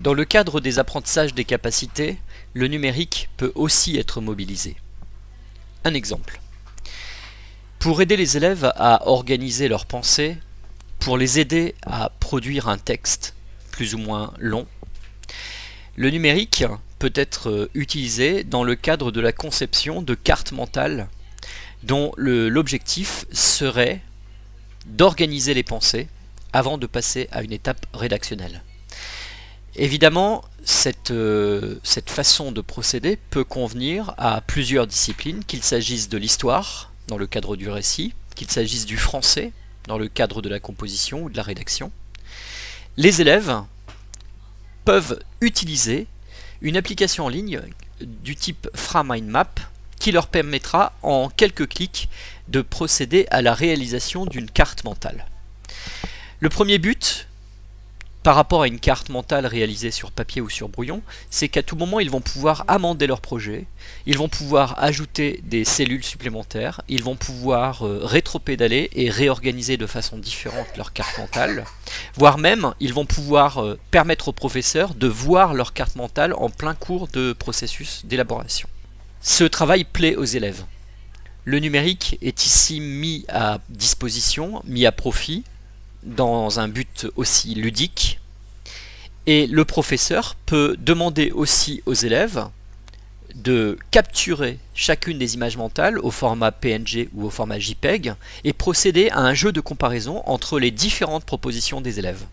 Dans le cadre des apprentissages des capacités, le numérique peut aussi être mobilisé. Un exemple. Pour aider les élèves à organiser leurs pensées, pour les aider à produire un texte plus ou moins long, le numérique peut être utilisé dans le cadre de la conception de cartes mentales dont l'objectif serait d'organiser les pensées avant de passer à une étape rédactionnelle. Évidemment, cette façon de procéder peut convenir à plusieurs disciplines, qu'il s'agisse de l'histoire, dans le cadre du récit, qu'il s'agisse du français, dans le cadre de la composition ou de la rédaction. Les élèves peuvent utiliser une application en ligne du type FraMindMap qui leur permettra en quelques clics de procéder à la réalisation d'une carte mentale. Le premier but, par rapport à une carte mentale réalisée sur papier ou sur brouillon, c'est qu'à tout moment ils vont pouvoir amender leur projet, ils vont pouvoir ajouter des cellules supplémentaires, ils vont pouvoir rétropédaler et réorganiser de façon différente leur carte mentale, voire même ils vont pouvoir permettre aux professeurs de voir leur carte mentale en plein cours de processus d'élaboration. Ce travail plaît aux élèves. Le numérique est ici mis à disposition, mis à profit, dans un but aussi ludique, et le professeur peut demander aussi aux élèves de capturer chacune des images mentales au format PNG ou au format JPEG et procéder à un jeu de comparaison entre les différentes propositions des élèves.